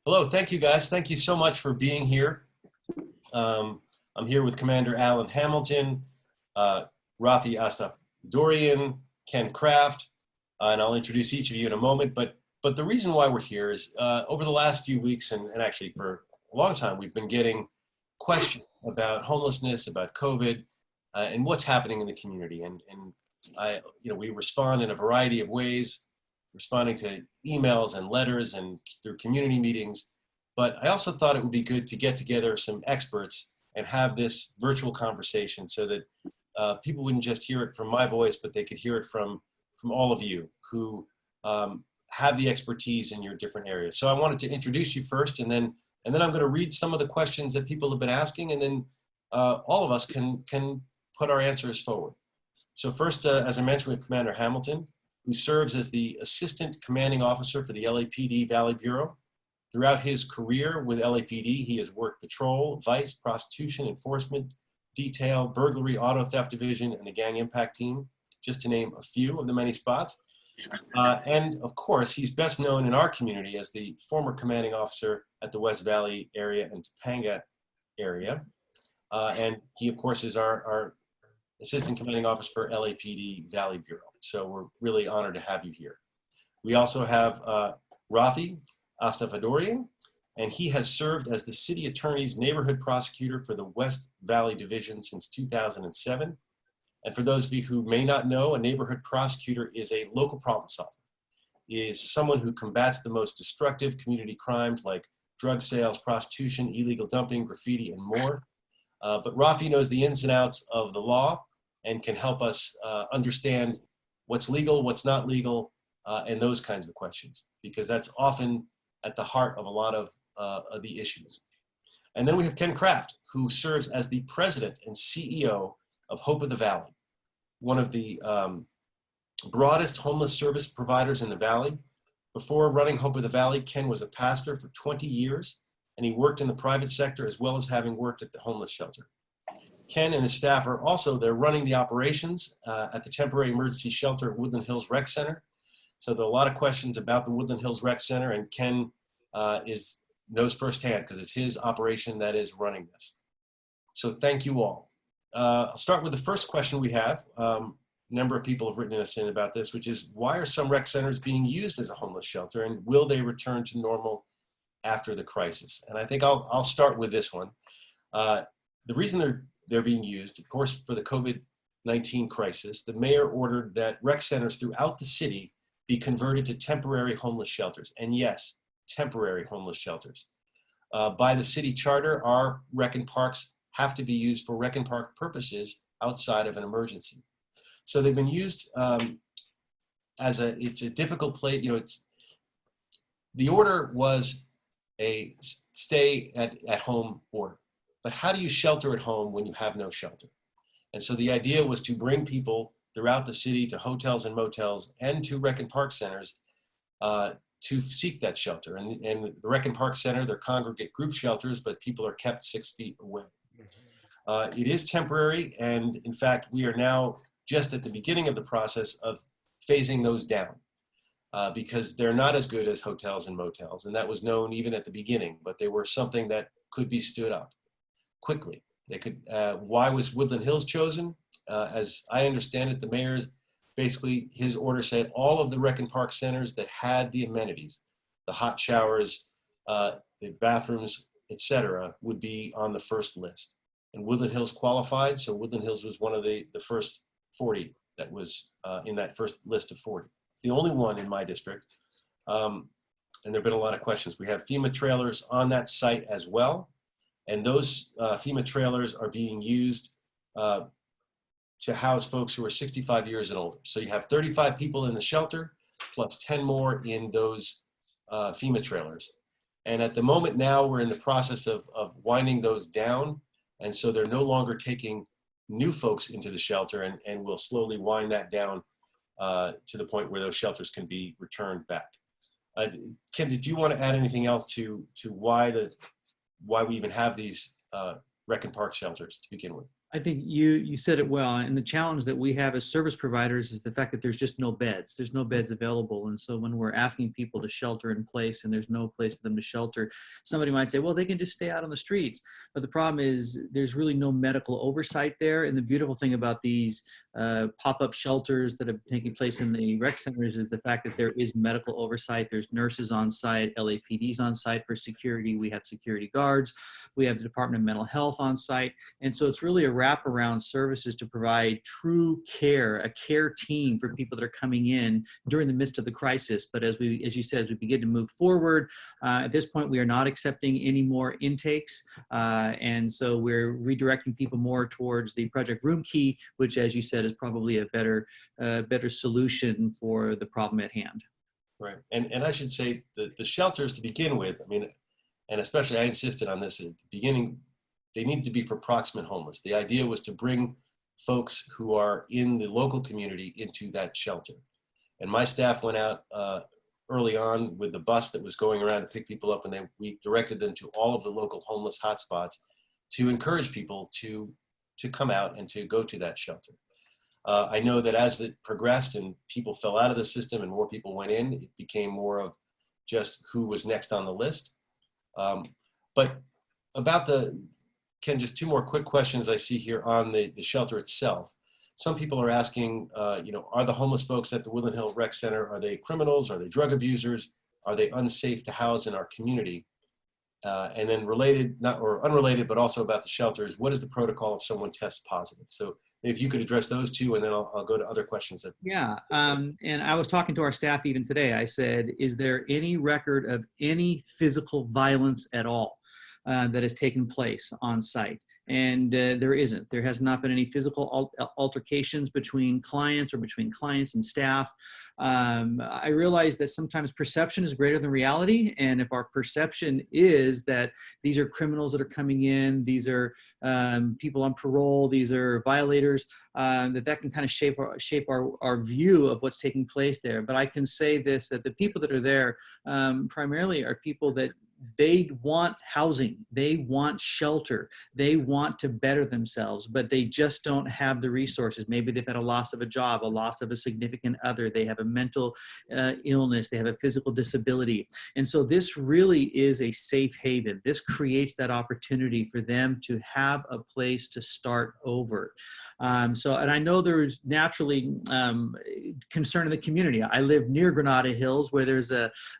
Hello, thank you guys. Thank you so much for being here. I'm here with Commander Alan Hamilton, Raffy Astvasadoorian, Ken Kraft, and I'll introduce each of you in a moment. But the reason why we're here is over the last few weeks, and actually for a long time, we've been getting questions about homelessness, about COVID, and what's happening in the community. And we respond in a variety of ways, responding to emails and letters and through community meetings. But I also thought it would be good to get together some experts and have this virtual conversation so that people wouldn't just hear it from my voice, but they could hear it from all of you who have the expertise in your different areas. So I wanted to introduce you first, and then I'm going to read some of the questions that people have been asking, and then all of us can put our answers forward. So first, as I mentioned, we have Commander Hamilton, who serves as the Assistant Commanding Officer for the LAPD Valley Bureau. Throughout his career with LAPD, he has worked patrol, vice, prostitution, enforcement, detail, burglary, auto theft division, and the gang impact team, just to name a few of the many spots. And of course, he's best known in our community as the former commanding officer at the West Valley area and Topanga area. And he, of course, is our Assistant Commanding Officer for LAPD Valley Bureau. So we're really honored to have you here. We also have Raffy Astvasadoorian, and he has served as the City Attorney's Neighborhood Prosecutor for the West Valley Division since 2007. And for those of you who may not know, a neighborhood prosecutor is a local problem solver, is someone who combats the most destructive community crimes like drug sales, prostitution, illegal dumping, graffiti, and more. But Raffy knows the ins and outs of the law and can help us understand what's legal, what's not legal, and those kinds of questions, because that's often at the heart of a lot of the issues. And then we have Ken Kraft, who serves as the President and CEO of Hope of the Valley, one of the broadest homeless service providers in the Valley. Before running Hope of the Valley, Ken was a pastor for 20 years, and he worked in the private sector as well as having worked at the homeless shelter. Ken and his staff are also, they're running the operations at the temporary emergency shelter at Woodland Hills Rec Center. So there are a lot of questions about the Woodland Hills Rec Center, and Ken knows firsthand because it's his operation that is running this. So thank you all. I'll start with the first question we have. A number of people have written us in about this, which is, why are some rec centers being used as a homeless shelter, and will they return to normal after the crisis? And I think I'll start with this one. The reason they're being used, of course, for the COVID-19 crisis, the mayor ordered that rec centers throughout the city be converted to temporary homeless shelters. And yes, temporary homeless shelters. By the city charter, our rec and parks have to be used for rec and park purposes outside of an emergency. So they've been used it's a difficult place, the order was a stay at home order. But how do you shelter at home when you have no shelter? And so the idea was to bring people throughout the city to hotels and motels and to rec and park centers to seek that shelter. And the rec and park center, they're congregate group shelters, but people are kept 6 feet away. It is temporary, and in fact, we are now just at the beginning of the process of phasing those down because they're not as good as hotels and motels, and that was known even at the beginning, but they were something that could be stood up quickly. They could. Why was Woodland Hills chosen? As I understand it, the mayor, basically his order said all of the rec and park centers that had the amenities, the hot showers, the bathrooms, etc., would be on the first list. And Woodland Hills qualified, so Woodland Hills was one of the first 40 that was in that first list of 40. It's the only one in my district. And there have been a lot of questions. We have FEMA trailers on that site as well. And those FEMA trailers are being used to house folks who are 65 years and older. So you have 35 people in the shelter, plus 10 more in those FEMA trailers. And at the moment now, we're in the process of winding those down. And so they're no longer taking new folks into the shelter, and we'll slowly wind that down to the point where those shelters can be returned back. Ken, did you want to add anything else to why we even have these rec and park shelters to begin with? I think you said it well, and the challenge that we have as service providers is the fact that there's just no beds. There's no beds available, and so when we're asking people to shelter in place and there's no place for them to shelter, somebody might say, well, they can just stay out on the streets. But the problem is there's really no medical oversight there, and the beautiful thing about these pop-up shelters that have taken place in the rec centers is the fact that there is medical oversight. There's nurses on site, LAPDs on site for security. We have security guards. We have the Department of Mental Health on site, and so it's really a wraparound services to provide true care, a care team for people that are coming in during the midst of the crisis. But as you said, as we begin to move forward, at this point, we are not accepting any more intakes. And so we're redirecting people more towards the Project Room Key, which, as you said, is probably a better solution for the problem at hand. Right. And I should say the shelters to begin with, I mean, and especially I insisted on this at the beginning, they needed to be for proximate homeless. The idea was to bring folks who are in the local community into that shelter. And my staff went out early on with the bus that was going around to pick people up, and we directed them to all of the local homeless hotspots to encourage people to come out and to go to that shelter. I know that as it progressed and people fell out of the system and more people went in, it became more of just who was next on the list. But about Ken, just two more quick questions I see here on the shelter itself. Some people are asking, are the homeless folks at the Woodland Hills Rec Center, are they criminals? Are they drug abusers? Are they unsafe to house in our community? And then related, not or unrelated, but also about the shelters, what is the protocol if someone tests positive? So if you could address those two, and then I'll go to other questions. Yeah, and I was talking to our staff even today. I said, is there any record of any physical violence at all that has taken place on site? And there isn't. There has not been any physical altercations between clients or between clients and staff. I realize that sometimes perception is greater than reality. And if our perception is that these are criminals that are coming in, these are people on parole, these are violators, that can kind of shape our view of what's taking place there. But I can say this, that the people that are there primarily are people that they want housing, they want shelter, they want to better themselves, but they just don't have the resources. Maybe they've had a loss of a job, a loss of a significant other, they have a mental illness, they have a physical disability. And so this really is a safe haven. This creates that opportunity for them to have a place to start over. And I know there's naturally concern in the community. I live near Granada Hills, where there's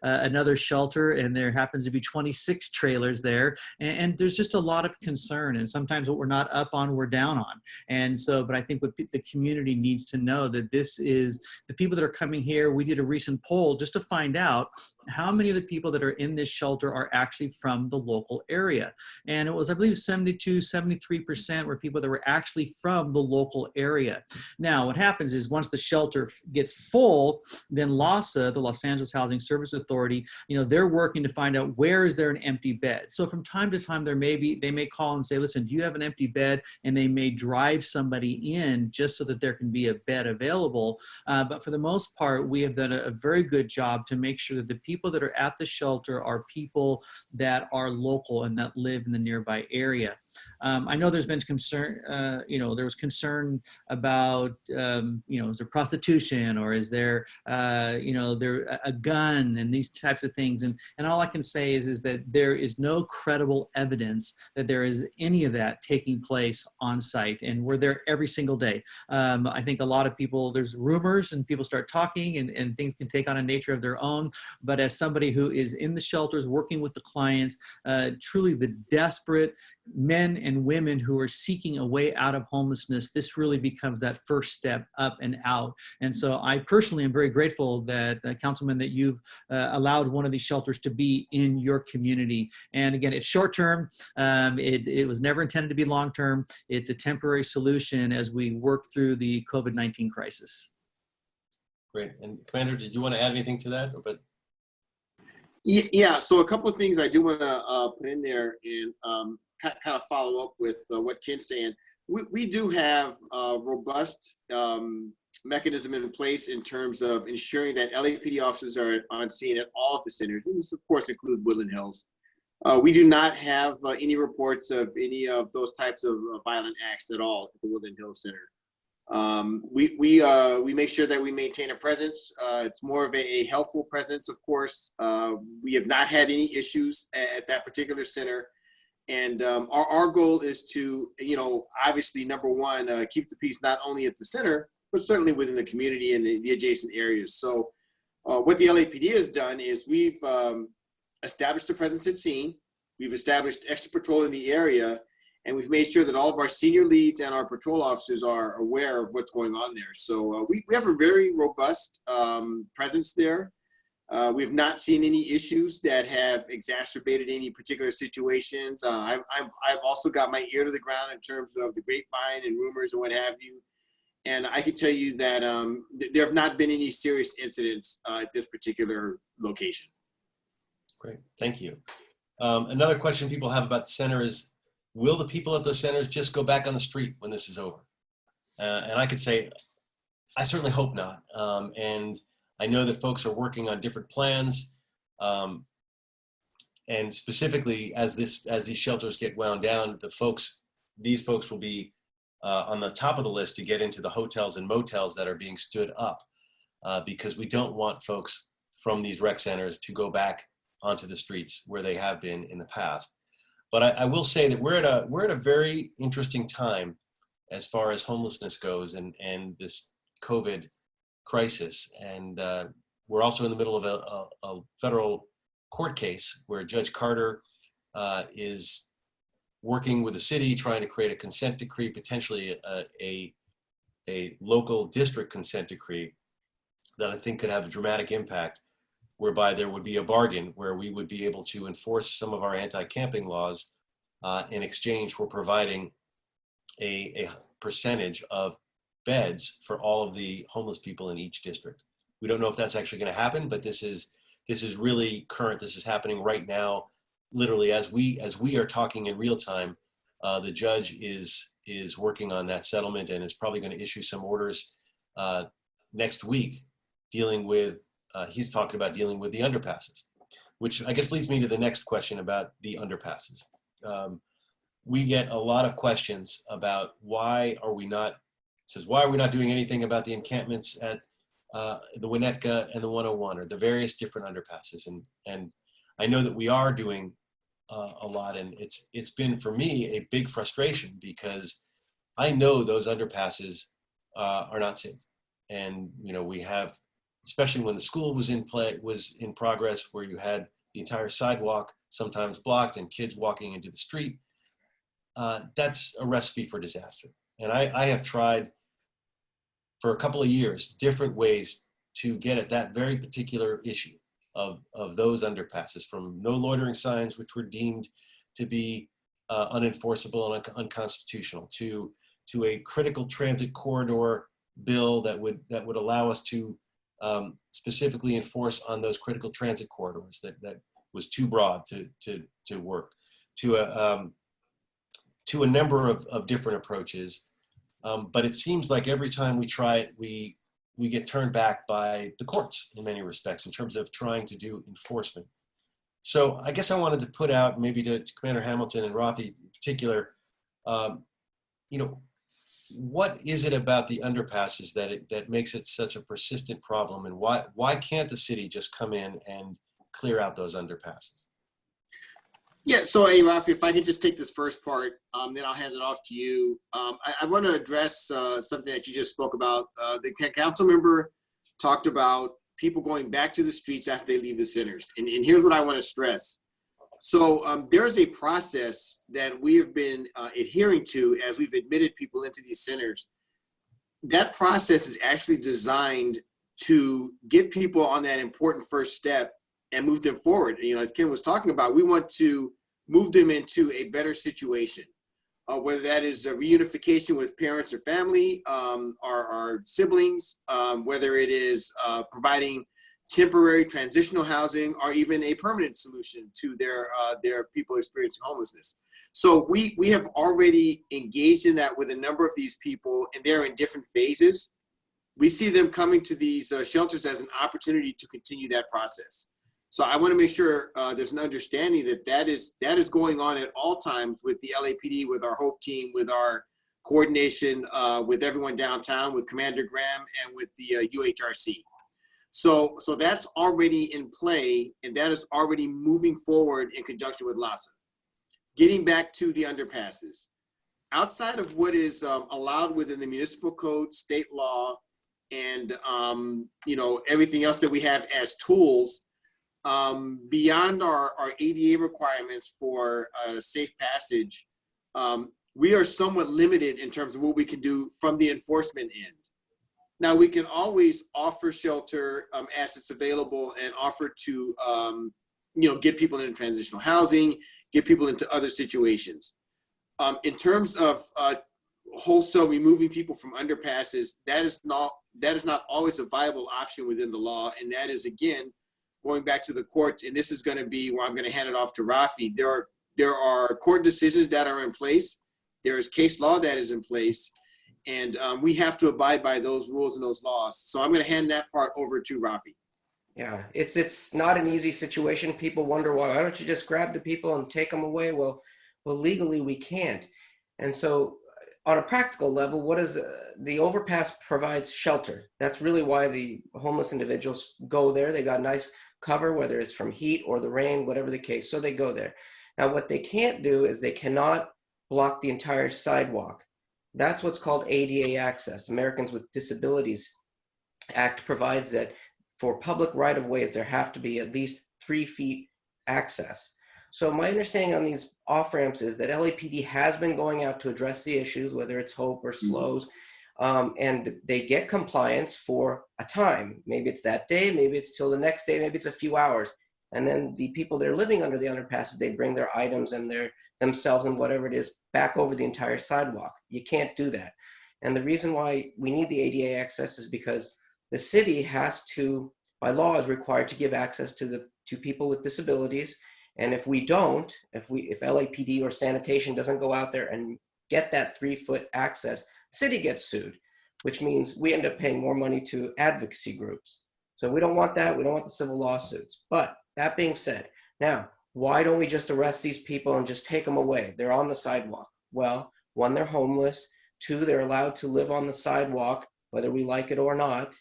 another shelter, and there happens to be 26 trailers there, and there's just a lot of concern. And sometimes what we're not up on, we're down on. And so, but I think what the community needs to know that this is the people that are coming here. We did a recent poll just to find out how many of the people that are in this shelter are actually from the local area. And it was, I believe, 72, 73% were people that were actually from the local area. Now, what happens is once the shelter gets full, then LAHSA, the Los Angeles Housing Service Authority, they're working to find out where is there an empty bed. So from time to time, they may call and say, listen, do you have an empty bed? And they may drive somebody in just so that there can be a bed available. But for the most part, we have done a very good job to make sure that the people that are at the shelter are people that are local and that live in the nearby area. I know there's been concern, there was concern about, is there prostitution, or is there, there a gun and these types of things. And all I can say is that there is no credible evidence that there is any of that taking place on site. And we're there every single day. I think a lot of people, there's rumors and people start talking and things can take on a nature of their own. But as somebody who is in the shelters working with the clients, truly the desperate men and women who are seeking a way out of homelessness, this really becomes that first step up and out. And so I personally am very grateful that, Councilman, that you've allowed one of these shelters to be in your community. And again, it's short term. It was never intended to be long term. It's a temporary solution as we work through the COVID-19 crisis. Great. And Commander, did you want to add anything to that? Yeah, so a couple of things I do want to put in there and kind of follow up with what Ken's saying. We do have a robust mechanism in place in terms of ensuring that LAPD officers are on scene at all of the centers. And this, of course, includes Woodland Hills. We do not have any reports of any of those types of violent acts at all at the Woodland Hills Center. We make sure that we maintain a presence. It's more of a helpful presence, of course. We have not had any issues at that particular center. And our goal is to, obviously, number one, keep the peace not only at the center, but certainly within the community and the adjacent areas. So what the LAPD has done is we've established a presence at scene. We've established extra patrol in the area, and we've made sure that all of our senior leads and our patrol officers are aware of what's going on there. So we have a very robust presence there. We've not seen any issues that have exacerbated any particular situations. I've also got my ear to the ground in terms of the grapevine and rumors and what have you. And I can tell you that there have not been any serious incidents at this particular location. Great, thank you. Another question people have about the center is, will the people at those centers just go back on the street when this is over? And I could say, I certainly hope not. And I know that folks are working on different plans. And specifically, as these shelters get wound down, these folks will be on the top of the list to get into the hotels and motels that are being stood up, because we don't want folks from these rec centers to go back onto the streets where they have been in the past. But I will say that we're at a very interesting time as far as homelessness goes and this COVID crisis. And we're also in the middle of a federal court case where Judge Carter is working with the city, trying to create a consent decree, potentially a local district consent decree that I think could have a dramatic impact, whereby there would be a bargain where we would be able to enforce some of our anti-camping laws in exchange for providing a percentage of beds for all of the homeless people in each district. We don't know if that's actually going to happen, but this is really current. This is happening right now, literally as we are talking in real time. The judge is working on that settlement and is probably going to issue some orders next week dealing with. He's talking about dealing with the underpasses, which I guess leads me to the next question about the underpasses. We get a lot of questions about why are we not doing anything about the encampments at the Winnetka and the 101 or the various different underpasses. And I know that we are doing a lot, and it's been for me a big frustration because I know those underpasses are not safe. And we have, especially when the school was in progress, where you had the entire sidewalk sometimes blocked and kids walking into the street. That's a recipe for disaster. And I have tried for a couple of years different ways to get at that very particular issue of those underpasses, from no loitering signs, which were deemed to be unenforceable and unconstitutional, to a critical transit corridor bill that would allow us to specifically enforce on those critical transit corridors that was too broad to work, to a number of different approaches. But it seems like every time we try it, we get turned back by the courts in many respects in terms of trying to do enforcement. So I guess I wanted to put out, maybe to Commander Hamilton and Raffy in particular, what is it about the underpasses that makes it such a persistent problem, and why can't the city just come in and clear out those underpasses? Yeah, so hey, Raffy, if I could just take this first part, then I'll hand it off to you. I want to address something that you just spoke about. The council member talked about people going back to the streets after they leave the centers. And here's what I want to stress. So there is a process that we have been adhering to as we've admitted people into these centers. That process is actually designed to get people on that important first step and move them forward. As Ken was talking about, we want to move them into a better situation, whether that is a reunification with parents or family, our siblings, whether it is providing temporary transitional housing, or even a permanent solution to their people experiencing homelessness. So we have already engaged in that with a number of these people, and they're in different phases. We see them coming to these shelters as an opportunity to continue that process. So I want to make sure there's an understanding that that is going on at all times with the LAPD, with our Hope team, with our coordination with everyone downtown, with Commander Graham, and with the UHRC. So that's already in play, and that is already moving forward in conjunction with LASA. Getting back to the underpasses, outside of what is allowed within the municipal code, state law, and everything else that we have as tools, beyond our ADA requirements for safe passage, we are somewhat limited in terms of what we can do from the enforcement end. Now, we can always offer shelter as it's available and offer to, get people into transitional housing, get people into other situations. In terms of wholesale removing people from underpasses, that is not always a viable option within the law. And that is, again, going back to the courts, and this is going to be where I'm going to hand it off to Raffy. There are court decisions that are in place. There is case law that is in place. And we have to abide by those rules and those laws. So I'm going to hand that part over to Raffy. Yeah, it's not an easy situation. People wonder, why don't you just grab the people and take them away? Well, legally we can't. And so on a practical level, what is the overpass provides shelter. That's really why the homeless individuals go there. They got nice cover, whether it's from heat or the rain, whatever the case. So they go there. Now, what they can't do is they cannot block the entire sidewalk. That's what's called ADA access. Americans with Disabilities Act provides that for public right-of-ways, there have to be at least 3 feet access. So my understanding on these off-ramps is that LAPD has been going out to address the issues, whether it's Hope or SLOs, and they get compliance for a time. Maybe it's that day, maybe it's till the next day, maybe it's a few hours. And then the people that are living under the underpasses, they bring their items and themselves and whatever it is back over the entire sidewalk. You can't do that. And the reason why we need the ADA access is because the city has to, by law, is required to give access to people with disabilities. And if we don't, if LAPD or sanitation doesn't go out there and get that 3-foot access, the city gets sued, which means we end up paying more money to advocacy groups. So we don't want that. We don't want the civil lawsuits. But that being said, now, why don't we just arrest these people and just take them away? They're on the sidewalk. Well, 1, they're homeless. 2, they're allowed to live on the sidewalk, whether we like it or not.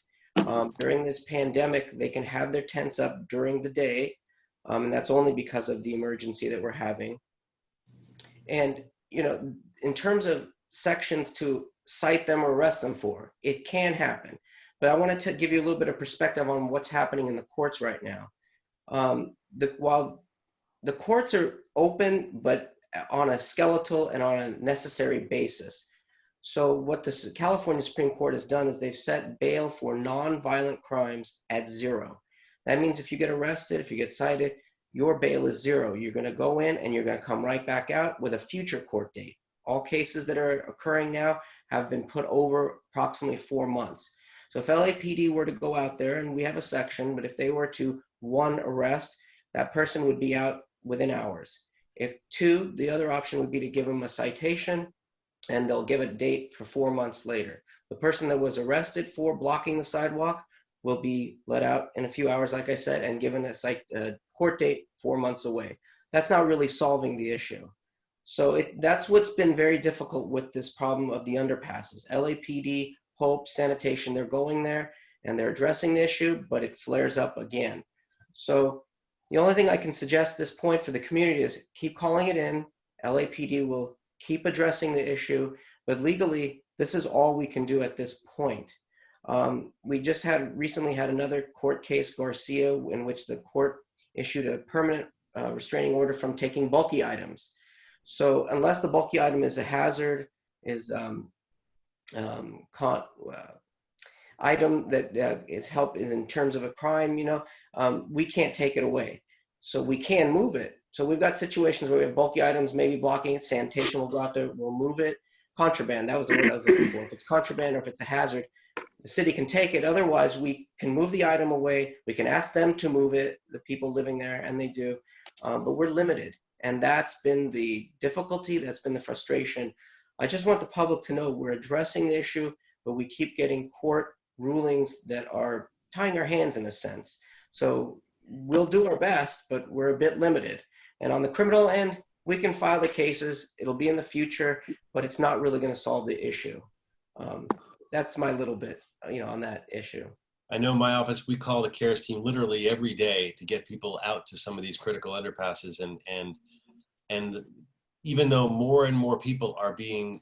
During this pandemic, they can have their tents up during the day. And that's only because of the emergency that we're having. And, in terms of sections to cite them or arrest them for, it can happen. But I wanted to give you a little bit of perspective on what's happening in the courts right now. While the courts are open, but on a skeletal and on a necessary basis. So what the California Supreme Court has done is they've set bail for non-violent crimes at 0. That means if you get arrested, if you get cited, your bail is 0. You're going to go in and you're going to come right back out with a future court date. All cases that are occurring now have been put over approximately 4 months. So if LAPD were to go out there, and we have a section, but if they were to 1, arrest, that person would be out within hours. If 2, the other option would be to give them a citation, and they'll give a date for 4 months later. The person that was arrested for blocking the sidewalk will be let out in a few hours, like I said, and given a court date 4 months away. That's not really solving the issue. So that's what's been very difficult with this problem of the underpasses. LAPD, Hope, sanitation, they're going there and they're addressing the issue, but it flares up again. So the only thing I can suggest at this point for the community is keep calling it in. LAPD will keep addressing the issue, but legally, this is all we can do at this point. We just recently had another court case, Garcia, in which the court issued a permanent restraining order from taking bulky items. So unless the bulky item is a hazard, is item that is help in terms of a crime, we can't take it away. So we can move it. So we've got situations where we have bulky items, maybe blocking it. Sanitation will go out there, we'll move it. Contraband, that was the word I was looking for. If it's contraband or if it's a hazard, the city can take it. Otherwise, we can move the item away. We can ask them to move it, the people living there, and they do. But we're limited. And that's been the difficulty. That's been the frustration. I just want the public to know we're addressing the issue, but we keep getting court rulings that are tying our hands in a sense. So, we'll do our best, but we're a bit limited. And on the criminal end, we can file the cases. It'll be in the future, but it's not really going to solve the issue. That's my little bit, on that issue. I know my office, we call the CARES team literally every day to get people out to some of these critical underpasses. And even though more and more people are being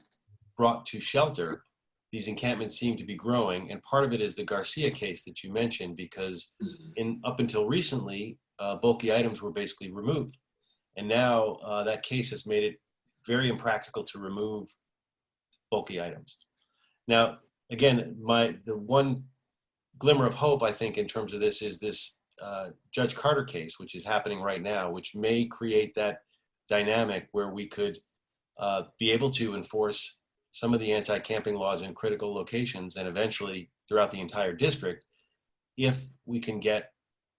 brought to shelter, these encampments seem to be growing. And part of it is the Garcia case that you mentioned, because up until recently, bulky items were basically removed. And now that case has made it very impractical to remove bulky items. Now, again, the one glimmer of hope, I think, in terms of this is this Judge Carter case, which is happening right now, which may create that dynamic where we could be able to enforce some of the anti-camping laws in critical locations and eventually throughout the entire district if we can get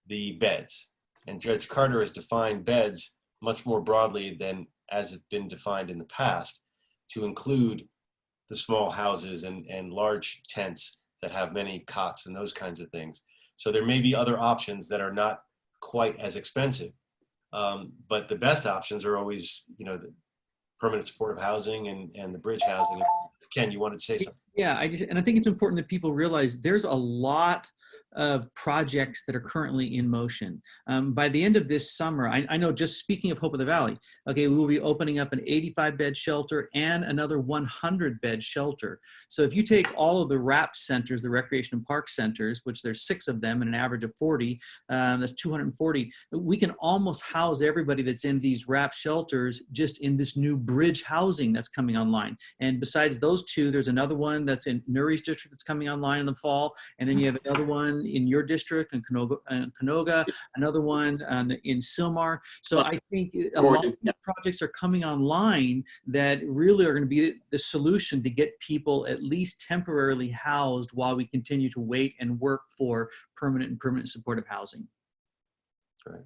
the beds. And Judge Carter has defined beds much more broadly than as it's been defined in the past, to include the small houses and large tents that have many cots and those kinds of things. So there may be other options that are not quite as expensive. But the best options are always, the permanent supportive housing and the bridge housing. Ken, you wanted to say something? Yeah, I think it's important that people realize there's a lot of projects that are currently in motion. By the end of this summer, I know, just speaking of Hope of the Valley, okay, we will be opening up an 85-bed shelter and another 100-bed shelter. So if you take all of the RAP centers, the recreation and park centers, which there's 6 of them and an average of 40, that's 240, we can almost house everybody that's in these RAP shelters just in this new bridge housing that's coming online. And besides those 2, there's another one that's in Nuri's district that's coming online in the fall, and then you have another one in your district in Canoga, another one in Silmar. So I think a lot of projects are coming online that really are going to be the solution to get people at least temporarily housed while we continue to wait and work for permanent supportive housing. Right.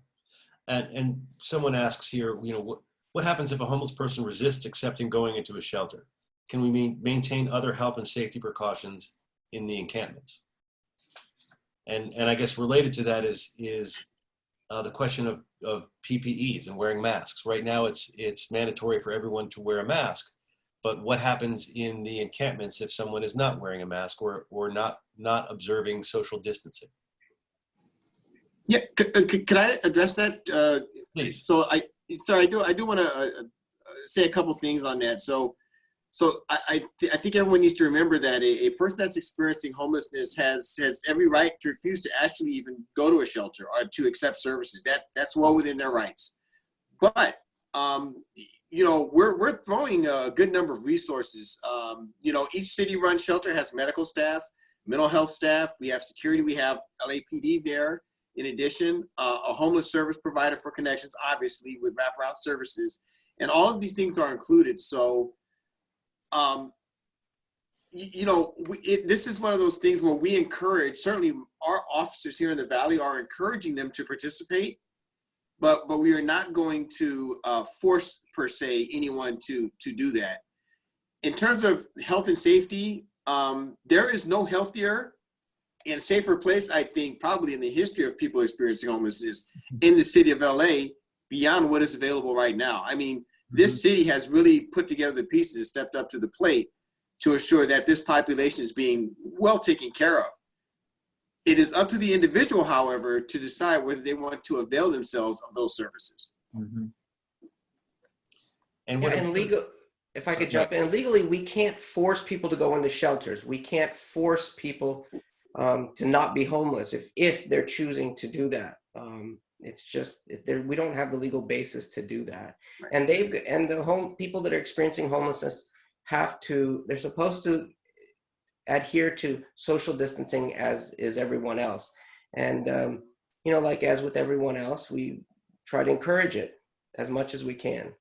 And someone asks here, what happens if a homeless person resists accepting going into a shelter? Can we maintain other health and safety precautions in the encampments? And I guess related to that is the question of PPEs and wearing masks. Right now, it's mandatory for everyone to wear a mask. But what happens in the encampments if someone is not wearing a mask or not observing social distancing? Yeah, could I address that? Please. So I do want to say a couple things on that. So I think everyone needs to remember that a person that's experiencing homelessness has every right to refuse to actually even go to a shelter or to accept services. That's well within their rights. But we're throwing a good number of resources. Each city-run shelter has medical staff, mental health staff. We have security. We have LAPD there. In addition, a homeless service provider for connections, obviously, with wraparound services, and all of these things are included. So. This is one of those things where we encourage, certainly our officers here in the Valley are encouraging them to participate, but we are not going to force, per se, anyone to do that. In terms of health and safety, there is no healthier and safer place, I think, probably in the history of people experiencing homelessness in the city of LA beyond what is available right now. I mean, this city has really put together the pieces and stepped up to the plate to ensure that this population is being well taken care of. It is up to the individual, however, to decide whether they want to avail themselves of those services. Mm-hmm. And legal, if I could jump in, legally, we can't force people to go into shelters. We can't force people to not be homeless if they're choosing to do that. It's just we don't have the legal basis to do that. Right. And the people that are experiencing homelessness they're supposed to adhere to social distancing as is everyone else. And like as with everyone else, we try to encourage it as much as we can.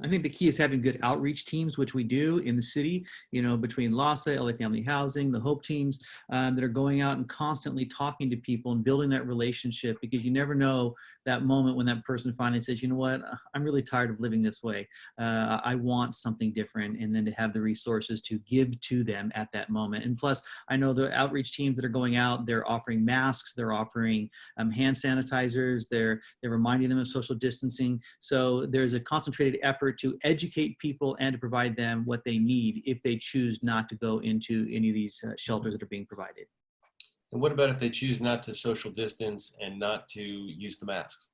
I think the key is having good outreach teams, which we do in the city, you know, between LASA, LA Family Housing, the Hope teams that are going out and constantly talking to people and building that relationship, because you never know that moment when that person finally says, you know what, I'm really tired of living this way. I want something different, and then to have the resources to give to them at that moment. And plus, I know the outreach teams that are going out, they're offering masks, they're offering hand sanitizers, they're reminding them of social distancing. So there's a concentrated effort to educate people and to provide them what they need if they choose not to go into any of these shelters that are being provided. And what about if they choose not to social distance and not to use the masks?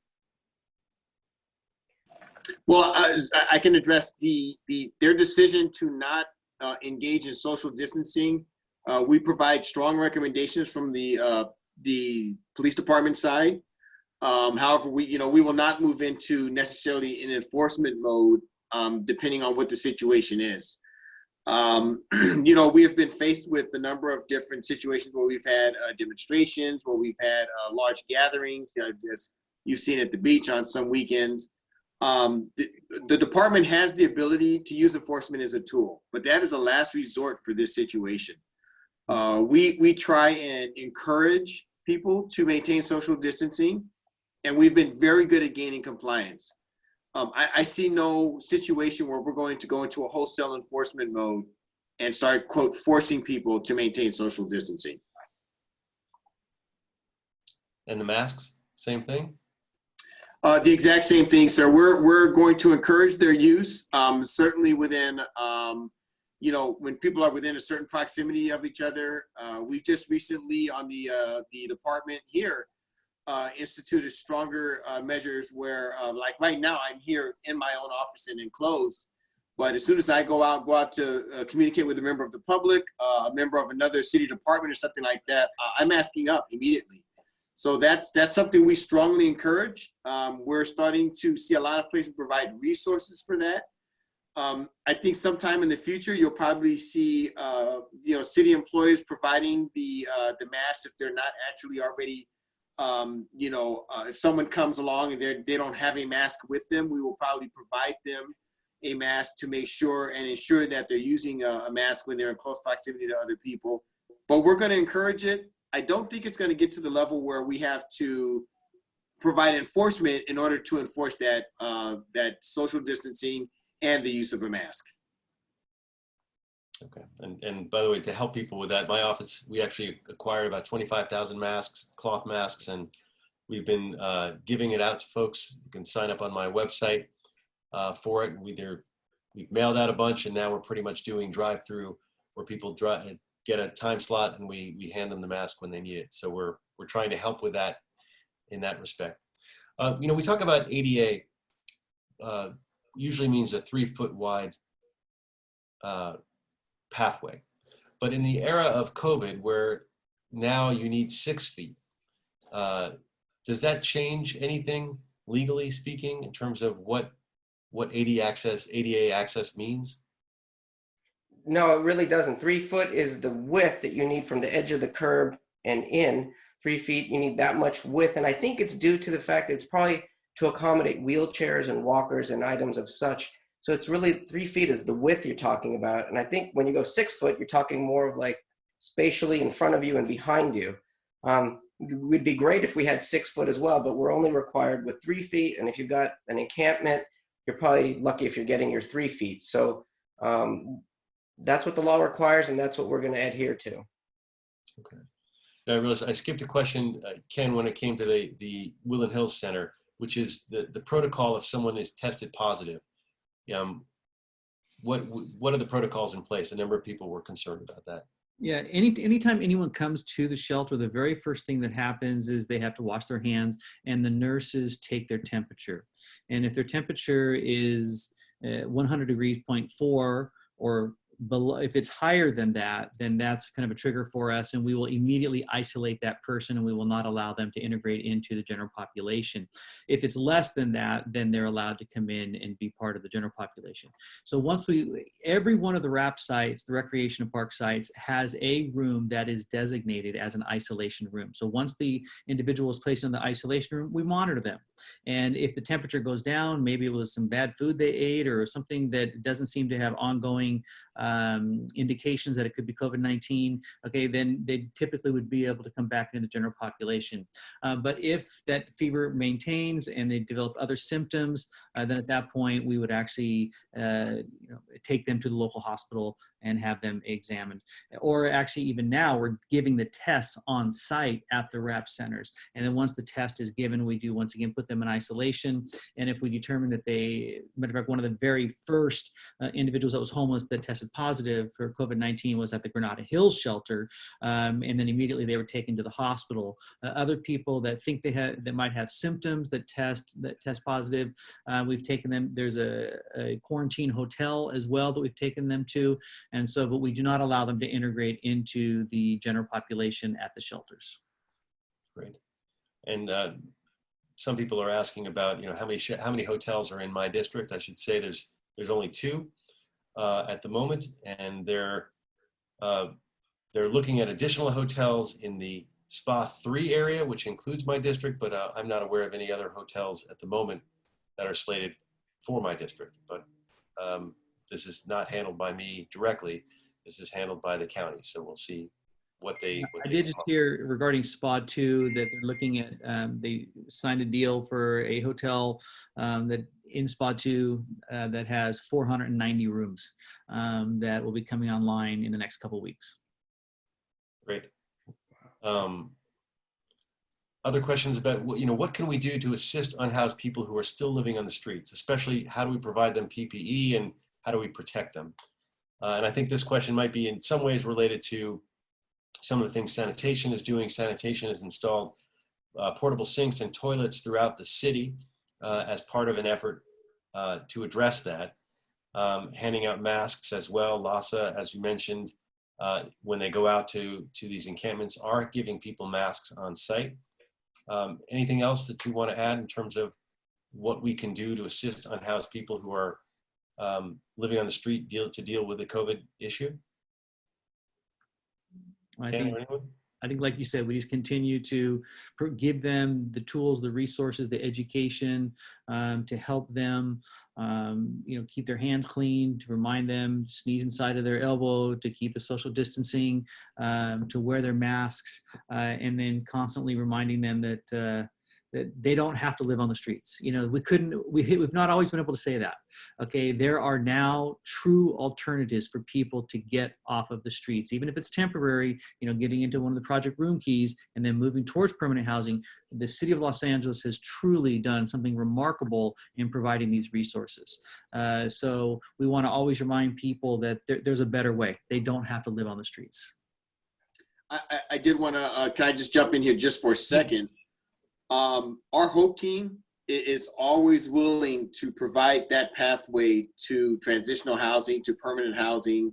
Well, I can address their decision to not engage in social distancing. We provide strong recommendations from the police department side. However, we will not move into necessarily an enforcement mode, depending on what the situation is. We have been faced with a number of different situations where we've had demonstrations, where we've had large gatherings, as you've seen at the beach on some weekends. The department has the ability to use enforcement as a tool, but that is a last resort for this situation. We try and encourage people to maintain social distancing, and we've been very good at gaining compliance. I see no situation where we're going to go into a wholesale enforcement mode and start, quote, forcing people to maintain social distancing. And the masks, same thing? The exact same thing, sir. We're going to encourage their use, certainly within, when people are within a certain proximity of each other. We've just recently on the department here instituted stronger measures where, like right now, I'm here in my own office and enclosed. But as soon as I go out to communicate with a member of the public, a member of another city department or something like that, I'm masking up immediately. So that's something we strongly encourage. We're starting to see a lot of places provide resources for that. I think sometime in the future, you'll probably see, city employees providing the masks if they're not actually already, if someone comes along and they don't have a mask with them, we will probably provide them a mask to make sure and ensure that they're using a mask when they're in close proximity to other people. But we're going to encourage it. I don't think it's going to get to the level where we have to provide enforcement in order to enforce that social distancing and the use of a mask. Okay, and by the way, to help people with that, my office, we actually acquired about 25,000 masks, cloth masks, and we've been giving it out to folks. You can sign up on my website for it. We've mailed out a bunch, and now we're pretty much doing drive-through where people get a time slot and we hand them the mask when they need it. So we're trying to help with that in that respect. We talk about ADA, usually means a 3-foot wide pathway. But in the era of COVID, where now you need 6 feet, does that change anything legally speaking in terms of what ADA access means? No, it really doesn't. 3 foot is the width that you need from the edge of the curb and in. 3 feet, you need that much width. And I think it's due to the fact that it's probably to accommodate wheelchairs and walkers and items of such. So it's really 3 feet is the width you're talking about. And I think when you go 6 foot, you're talking more of like spatially in front of you and behind you. It would be great if we had 6 foot as well, but we're only required with 3 feet. And if you've got an encampment, you're probably lucky if you're getting your 3 feet. So that's what the law requires, and that's what we're going to adhere to. Okay. Now I realized I skipped a question, Ken, when it came to the Woodland Hills Center, which is the protocol if someone is tested positive. What are the protocols in place? A number of people were concerned about that. Yeah, anytime anyone comes to the shelter, the very first thing that happens is they have to wash their hands, and the nurses take their temperature. And if their temperature is 100 degrees, 0.4 or below, if it's higher than that, then that's kind of a trigger for us, and we will immediately isolate that person, and we will not allow them to integrate into the general population. If it's less than that, then they're allowed to come in and be part of the general population. So every one of the RAP sites, the recreation and park sites, has a room that is designated as an isolation room. So once the individual is placed in the isolation room, we monitor them. And if the temperature goes down, maybe it was some bad food they ate or something that doesn't seem to have ongoing indications that it could be COVID-19, okay, then they typically would be able to come back into the general population. But if that fever maintains and they develop other symptoms, then at that point we would actually take them to the local hospital and have them examined. Or actually even now we're giving the tests on site at the RAP centers. And then once the test is given, we do once again put them in isolation. And if we determine that matter of fact, one of the very first individuals that was homeless that tested positive for COVID-19 was at the Granada Hills shelter. And then immediately they were taken to the hospital. Other people that think that might have symptoms that test positive, we've taken them. There's a quarantine hotel as well that we've taken them to. And so, but we do not allow them to integrate into the general population at the shelters. Great. And some people are asking about, how many hotels are in my district. I should say there's only 2 at the moment, and they're looking at additional hotels in the SPA 3 area, which includes my district, but I'm not aware of any other hotels at the moment that are slated for my district. But this is not handled by me directly. This is handled by the county. So we'll see what they. I did just hear regarding SPA 2 that they're looking at. They signed a deal for a hotel that in SPA 2 that has 490 rooms that will be coming online in the next couple of weeks. Great. Other questions about, what can we do to assist unhoused people who are still living on the streets, especially how do we provide them PPE and how do we protect them? And I think this question might be in some ways related to some of the things sanitation is doing. Sanitation has installed portable sinks and toilets throughout the city as part of an effort to address that. Handing out masks as well. LASA, as you mentioned, when they go out to these encampments, are giving people masks on site. Anything else that you want to add in terms of what we can do to assist unhoused people who are living on the street to deal with the COVID issue? I think, like you said, we just continue to give them the tools, the resources, the education to help them, keep their hands clean, to remind them, sneeze inside of their elbow, to keep the social distancing, to wear their masks, and then constantly reminding them that they don't have to live on the streets. We've not always been able to say that. Okay, there are now true alternatives for people to get off of the streets, even if it's temporary, getting into one of the project room keys and then moving towards permanent housing. The city of Los Angeles has truly done something remarkable in providing these resources. So we want to always remind people that there's a better way. They don't have to live on the streets. I did want to, can I just jump in here just for a second? Our HOPE team is always willing to provide that pathway to transitional housing, to permanent housing,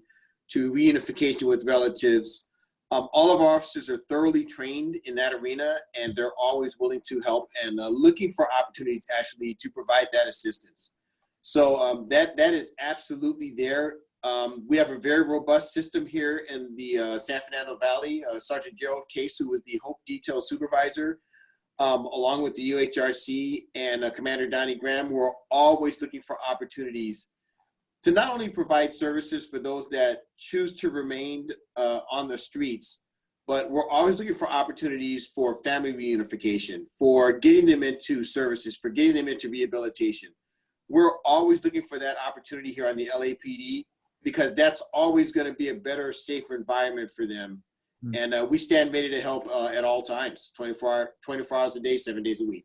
to reunification with relatives. All of our officers are thoroughly trained in that arena, and they're always willing to help and looking for opportunities actually to provide that assistance. So that is absolutely there. We have a very robust system here in the San Fernando Valley. Sergeant Gerald Case, who was the HOPE detail supervisor, along with the UHRC and Commander Donnie Graham, we're always looking for opportunities to not only provide services for those that choose to remain on the streets, but we're always looking for opportunities for family reunification, for getting them into services, for getting them into rehabilitation. We're always looking for that opportunity here on the LAPD because that's always going to be a better, safer environment for them. And we stand ready to help at all times, 24 hours a day, 7 days a week.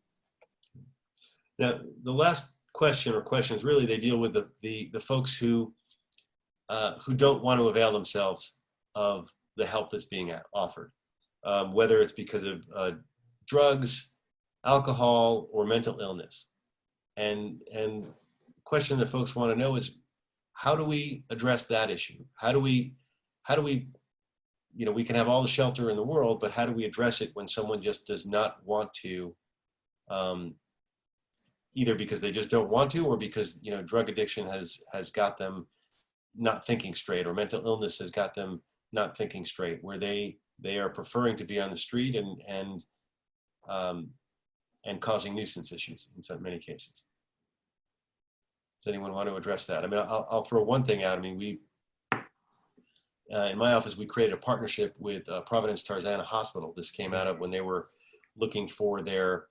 Now, the last question or questions really, they deal with the folks who don't want to avail themselves of the help that's being offered, whether it's because of drugs, alcohol, or mental illness. And the question that folks want to know is, how do we address that issue? How do we we can have all the shelter in the world, but how do we address it when someone just does not want to, either because they just don't want to, or because, drug addiction has got them not thinking straight, or mental illness has got them not thinking straight, where they are preferring to be on the street and and causing nuisance issues in so many cases. Does anyone want to address that? I mean, I'll throw one thing out. I mean, we, in my office, we created a partnership with Providence Tarzana Hospital. This came out of when they were looking for their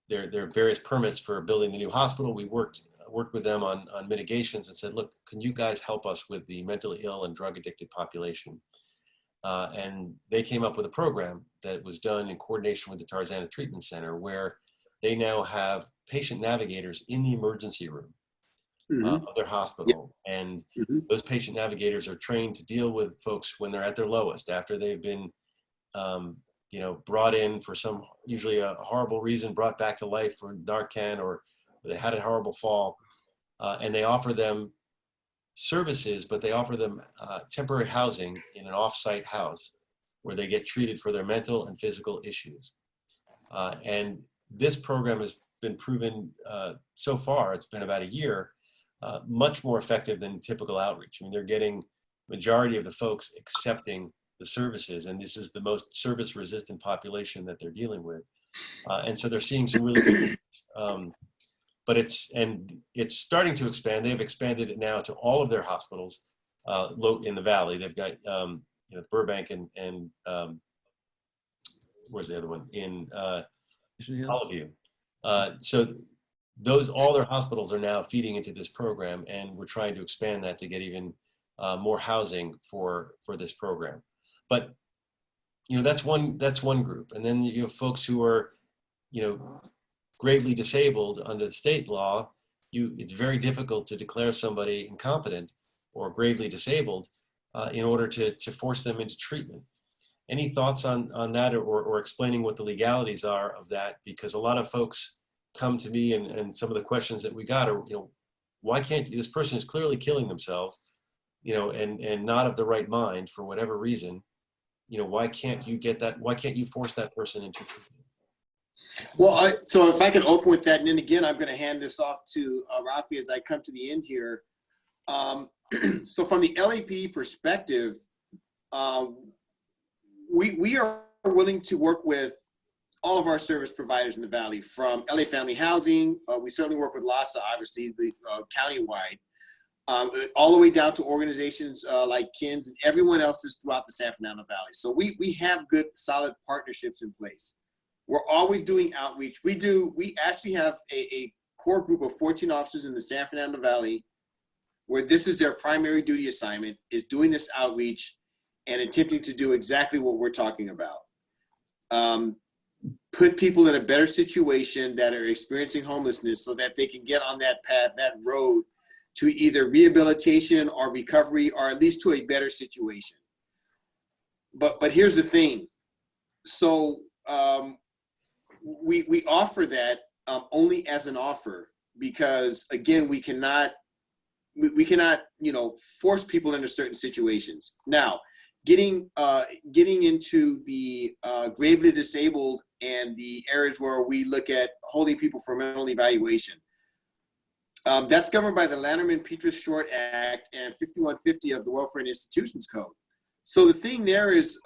various permits for building the new hospital. We worked with them on mitigations and said, look, can you guys help us with the mentally ill and drug addicted population? And they came up with a program that was done in coordination with the Tarzana Treatment Center, where they now have patient navigators in the emergency room of their hospital. And those patient navigators are trained to deal with folks when they're at their lowest, after they've been you know, brought in for some, usually a horrible reason, brought back to life for Narcan, or they had a horrible fall. And they offer them services, but they offer them temporary housing in an off-site house where they get treated for their mental and physical issues. And this program has been proven so far, it's been about a year, much more effective than typical outreach. I mean, they're getting majority of the folks accepting the services, and this is the most service resistant population that they're dealing with. And so they're seeing some really, but it's starting to expand. They've expanded it now to all of their hospitals in the Valley. They've got, you know, Burbank and where's the other one? In Hollywood. So all their hospitals are now feeding into this program, and we're trying to expand that to get even more housing for this program. But you know, that's one group, and then you have folks who are, you know, gravely disabled under the state law. It's very difficult to declare somebody incompetent or gravely disabled in order to force them into treatment. Any thoughts on that, or explaining what the legalities are of that? Because a lot of folks come to me, and some of the questions that we got are, you know, why can't this person is clearly killing themselves, you know, and not of the right mind for whatever reason, you know, why can't you get that? Why can't you force that person into treatment? Well, so if I can open with that, and then again, I'm going to hand this off to Raffy as I come to the end here. So from the LAPD perspective, we are willing to work with all of our service providers in the Valley, from LA Family Housing. We certainly work with LASA, obviously, the countywide, all the way down to organizations like KINS and everyone else is throughout the San Fernando Valley. So we have good, solid partnerships in place. We're always doing outreach. We actually have a core group of 14 officers in the San Fernando Valley, where this is their primary duty assignment, is doing this outreach and attempting to do exactly what we're talking about. Put people in a better situation that are experiencing homelessness, so that they can get on that path, that road to either rehabilitation or recovery, or at least to a better situation. But here's the thing. So we offer that only as an offer, because again, we cannot, you know, force people into certain situations. Now, getting into the gravely disabled and the areas where we look at holding people for mental evaluation, that's governed by the Lanterman-Petrus-Short Act and 5150 of the Welfare and Institutions Code. So the thing there is,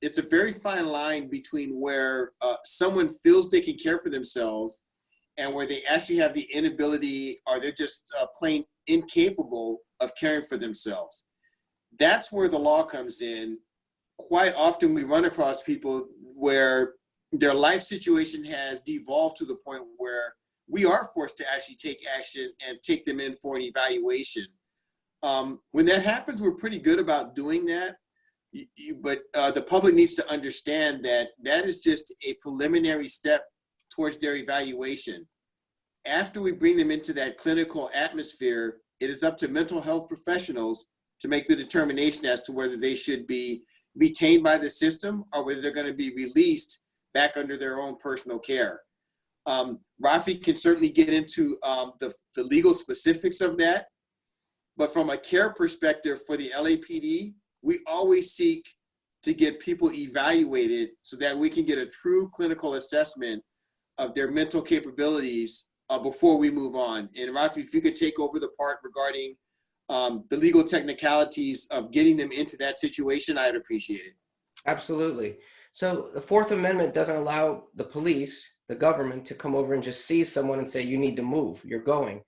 it's a very fine line between where someone feels they can care for themselves and where they actually have the inability, or they're just plain incapable of caring for themselves. That's where the law comes in. Quite often we run across people where their life situation has devolved to the point where we are forced to actually take action and take them in for an evaluation. When that happens, we're pretty good about doing that. But the public needs to understand that that is just a preliminary step towards their evaluation. After we bring them into that clinical atmosphere, it is up to mental health professionals to make the determination as to whether they should be retained by the system or whether they're going to be released back under their own personal care. Raffy can certainly get into the legal specifics of that, but from a care perspective for the LAPD, we always seek to get people evaluated so that we can get a true clinical assessment of their mental capabilities before we move on. And Raffy, if you could take over the part regarding the legal technicalities of getting them into that situation, I'd appreciate it. Absolutely. So the Fourth Amendment doesn't allow the police, the government, to come over and just seize someone and say, you need to move, you're going.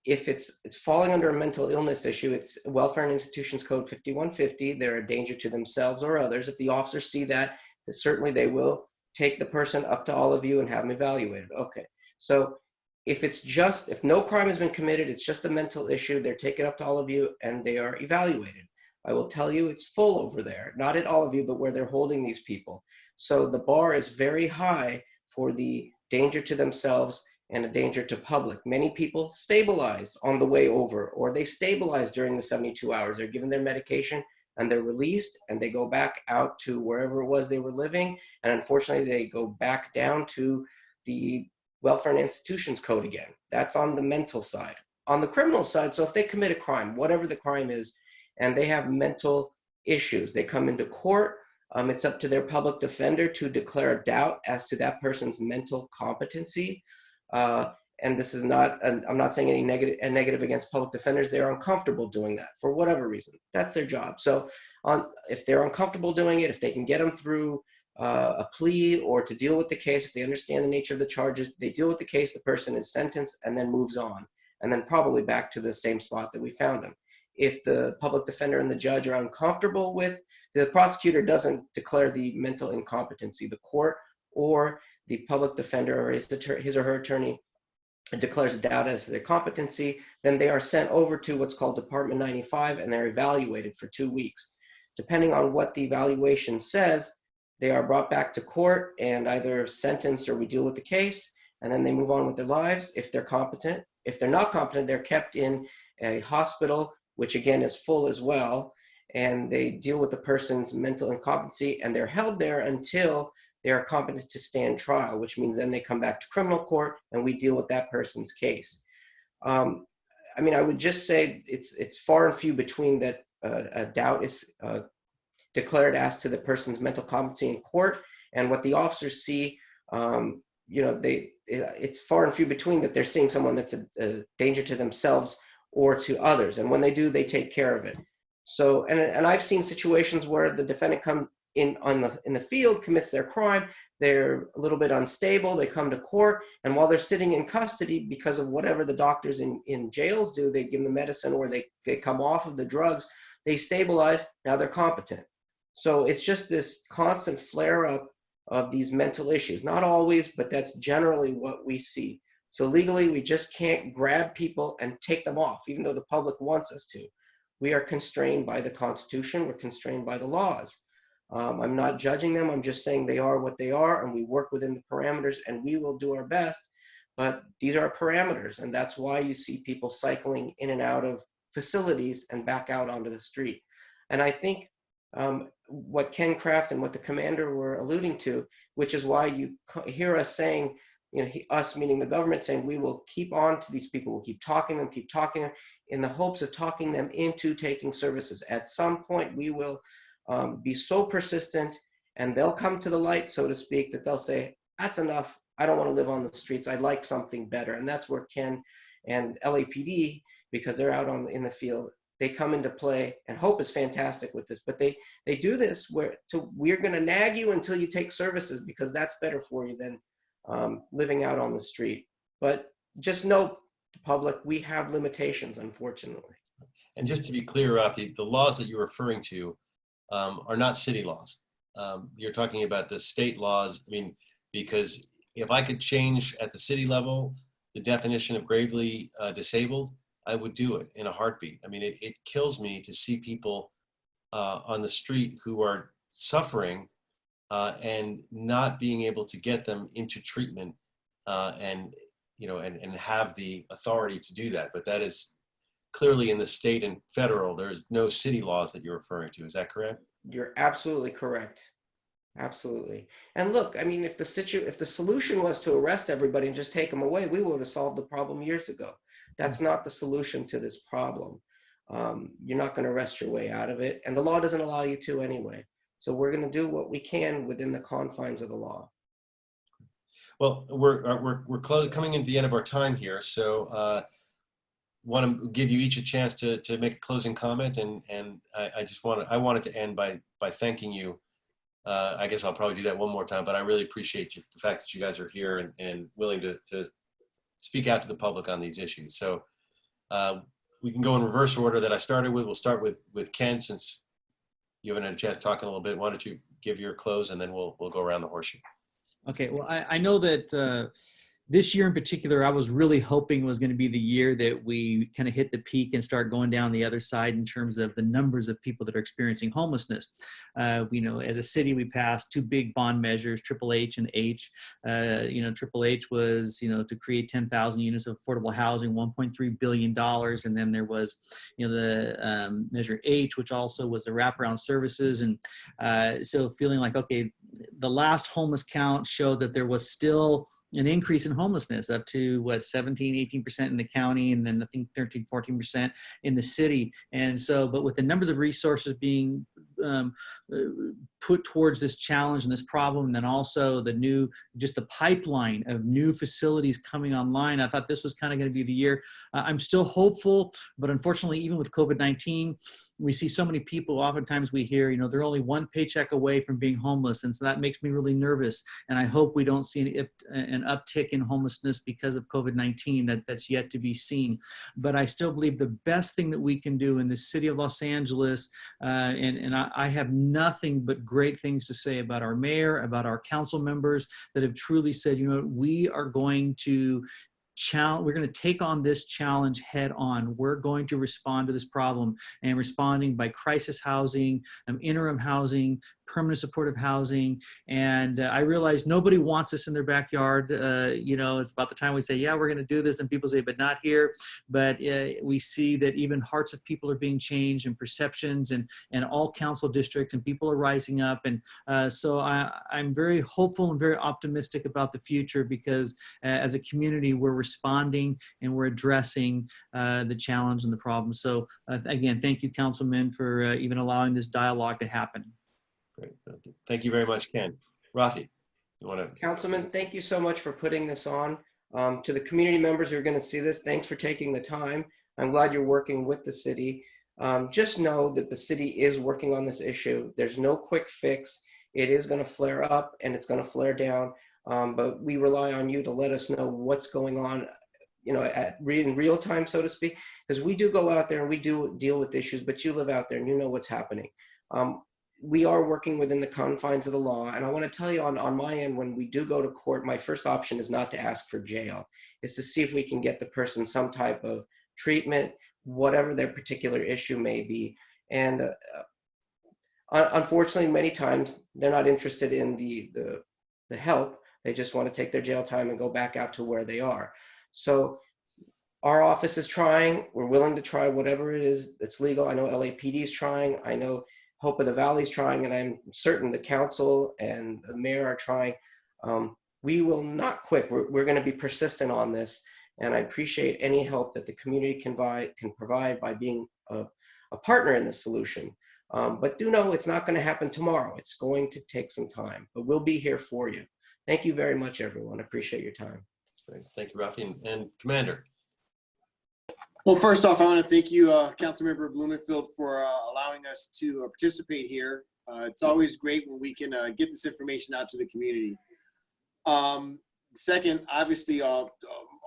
If it's falling under a mental illness issue, it's Welfare and Institutions Code 5150. They're a danger to themselves or others. If the officers see that, then certainly they will take the person up to all of you and have them evaluated. Okay, so if no crime has been committed, it's just a mental issue, they're taken up to all of you and they are evaluated. I will tell you it's full over there, not at all of you, but where they're holding these people. So the bar is very high for the danger to themselves and a danger to public. Many people stabilize on the way over, or they stabilize during the 72 hours. They're given their medication and they're released and they go back out to wherever it was they were living. And unfortunately, they go back down to the Welfare and Institutions Code again. That's on the mental side. On the criminal side, so if they commit a crime, whatever the crime is, and they have mental issues, they come into court, it's up to their public defender to declare a doubt as to that person's mental competency. And this is not, I'm not saying any negative against public defenders. They're uncomfortable doing that for whatever reason. That's their job. So if they're uncomfortable doing it, if they can get them through a plea or to deal with the case, if they understand the nature of the charges, they deal with the case, the person is sentenced and then moves on, and then probably back to the same spot that we found him. If the public defender and the judge are uncomfortable with, the prosecutor doesn't declare the mental incompetency. The court or the public defender or his or her attorney declares a doubt as to their competency, then they are sent over to what's called Department 95 and they're evaluated for 2 weeks. Depending on what the evaluation says, they are brought back to court and either sentenced or we deal with the case, and then they move on with their lives if they're competent. If they're not competent, they're kept in a hospital, which again is full as well, and they deal with the person's mental incompetency and they're held there until they are competent to stand trial, which means then they come back to criminal court and we deal with that person's case. I mean, I would just say it's far and few between that a doubt is declared as to the person's mental competency in court, and what the officers see, you know, it's far and few between that they're seeing someone that's a danger to themselves or to others, and when they do, they take care of it. So, and I've seen situations where the defendant come in the field, commits their crime, they're a little bit unstable, they come to court, and while they're sitting in custody, because of whatever the doctors in jails do, they give them the medicine or they come off of the drugs, they stabilize, now they're competent. So it's just this constant flare up of these mental issues. Not always, but that's generally what we see. So legally, we just can't grab people and take them off, even though the public wants us to. We are constrained by the Constitution, we're constrained by the laws. I'm not judging them, I'm just saying they are what they are, and we work within the parameters, and we will do our best, but these are parameters, and that's why you see people cycling in and out of facilities and back out onto the street. And I think what Ken Kraft and what the commander were alluding to, which is why you hear us saying, you know, us meaning the government, saying we will keep on to these people, we'll keep talking them, in the hopes of talking them into taking services. At some point, we will be so persistent and they'll come to the light, so to speak, that they'll say, that's enough, I don't want to live on the streets, I'd like something better. And that's where Ken and LAPD, because they're out in the field, they come into play, and Hope is fantastic with this, but they do this we're going to nag you until you take services, because that's better for you than living out on the street. But just know, public, we have limitations, unfortunately. And just to be clear, Raffy, the laws that you're referring to are not city laws. You're talking about the state laws. I mean, because if I could change at the city level the definition of gravely disabled, I would do it in a heartbeat. I mean, it kills me to see people on the street who are suffering and not being able to get them into treatment and have the authority to do that. But that is clearly in the state and federal. There's no city laws that you're referring to. Is that correct? You're absolutely correct. Absolutely. And look, I mean, if the solution was to arrest everybody and just take them away, we would have solved the problem years ago. That's not the solution to this problem. You're not going to arrest your way out of it, and the law doesn't allow you to anyway. So we're going to do what we can within the confines of the law. Well, we're coming into the end of our time here, so want to give you each a chance to make a closing comment, and I wanted to end by thanking you I guess I'll probably do that one more time, but I really appreciate the fact that you guys are here and willing to speak out to the public on these issues. So we can go in reverse order that I started with. We'll start with Ken, since you haven't had a chance to talk in a little bit. Why don't you give your close, and then we'll go around the horseshoe. Okay, well, I know that this year in particular, I was really hoping was going to be the year that we kind of hit the peak and start going down the other side in terms of the numbers of people that are experiencing homelessness. As a city, we passed two big bond measures, Triple H and H. Triple H was, to create 10,000 units of affordable housing, $1.3 billion. And then there was, the Measure H, which also was the wraparound services. And so feeling like, okay, the last homeless count showed that there was still an increase in homelessness up to 17, 18% in the county, and then I think 13, 14% in the city. And so, but with the numbers of resources being put towards this challenge and this problem, and then also the pipeline of new facilities coming online, I thought this was kind of going to be the year. I'm still hopeful, but unfortunately, even with COVID-19, we see so many people, oftentimes we hear, they're only one paycheck away from being homeless. And so that makes me really nervous. And I hope we don't see an uptick in homelessness because of COVID-19. That's yet to be seen. But I still believe the best thing that we can do in the city of Los Angeles, and I have nothing but great things to say about our mayor, about our council members that have truly said, we are going to we're going to take on this challenge head on. We're going to respond to this problem, and responding by crisis housing, interim housing, permanent supportive housing. And I realize nobody wants this in their backyard. It's about the time we say, yeah, we're going to do this, and people say, but not here. But we see that even hearts of people are being changed, and perceptions, and all council districts, and people are rising up. And so I'm very hopeful and very optimistic about the future, because as a community, we're responding and we're addressing the challenge and the problem. So again, thank you, councilmen, for even allowing this dialogue to happen. Great. Thank you very much, Ken. Rafi, you want to? Councilman, thank you so much for putting this on. To the community members who are going to see this, thanks for taking the time. I'm glad you're working with the city. Just know that the city is working on this issue. There's no quick fix. It is going to flare up and it's going to flare down. But we rely on you to let us know what's going on, in real time, so to speak, because we do go out there and we do deal with issues, but you live out there and you know what's happening. We are working within the confines of the law. And I want to tell you on my end, when we do go to court, my first option is not to ask for jail. It's to see if we can get the person some type of treatment, whatever their particular issue may be. And unfortunately, many times they're not interested in the help. They just want to take their jail time and go back out to where they are. So our office is trying. We're willing to try whatever it is that's legal. I know LAPD is trying. I know Hope of the Valley is trying, and I'm certain the council and the mayor are trying. We will not quit. We're going to be persistent on this, and I appreciate any help that the community can provide by being a partner in this solution. But do know it's not going to happen tomorrow. It's going to take some time, but we'll be here for you. Thank you very much, everyone. I appreciate your time. Great. Thank you, Rafi. And Commander. Well, first off, I want to thank you, Councilmember Blumenfield, for allowing us to participate here. It's always great when we can get this information out to the community. Second, obviously, all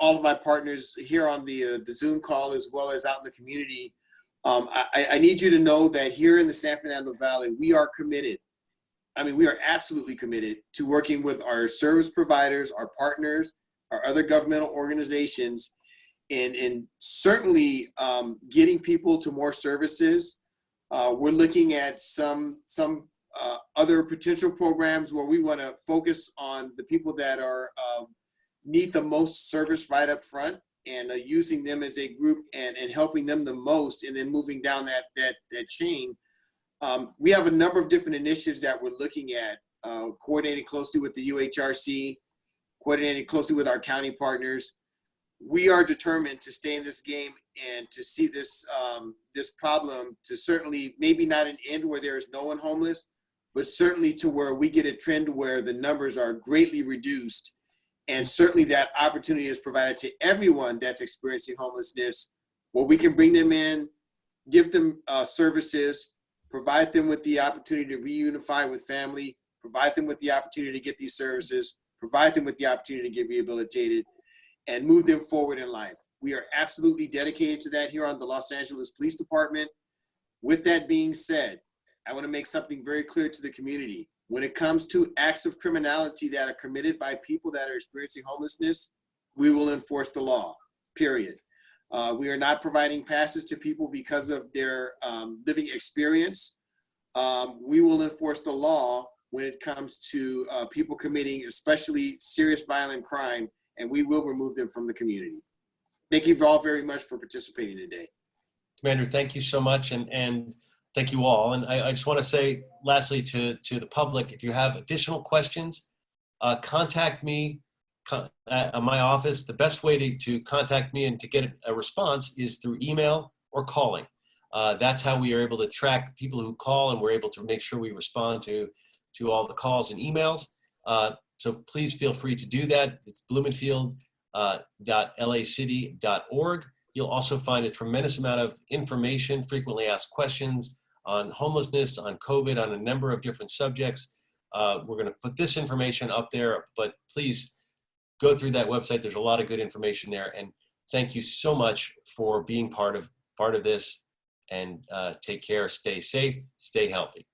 of my partners here on the Zoom call, as well as out in the community, I need you to know that here in the San Fernando Valley, we are committed. I mean, we are absolutely committed to working with our service providers, our partners, our other governmental organizations, and certainly getting people to more services. We're looking at some other potential programs where we want to focus on the people that are need the most service right up front, and using them as a group and helping them the most, and then moving down that chain. We have a number of different initiatives that we're looking at, coordinating closely with the UHRC, coordinating closely with our county partners. We are determined to stay in this game and to see this this problem to certainly maybe not an end where there is no one homeless, but certainly to where we get a trend where the numbers are greatly reduced, and certainly that opportunity is provided to everyone that's experiencing homelessness, where we can bring them in, give them services, provide them with the opportunity to reunify with family, provide them with the opportunity to get these services, provide them with the opportunity to get rehabilitated, and move them forward in life. We are absolutely dedicated to that here on the Los Angeles Police Department. With that being said, I want to make something very clear to the community. When it comes to acts of criminality that are committed by people that are experiencing homelessness, we will enforce the law, period. We are not providing passes to people because of their living experience. We will enforce the law when it comes to people committing especially serious violent crime, and we will remove them from the community. Thank you all very much for participating today. Commander, thank you so much, and thank you all. And I just want to say, lastly, to the public, if you have additional questions, contact me at my office. The best way to contact me and to get a response is through email or calling. That's how we are able to track people who call, and we're able to make sure we respond to all the calls and emails. So please feel free to do that. It's Blumenfield.lacity.org. You'll also find a tremendous amount of information, frequently asked questions on homelessness, on COVID, on a number of different subjects. We're going to put this information up there, but please go through that website. There's a lot of good information there. And thank you so much for being part of this. And take care, stay safe, stay healthy.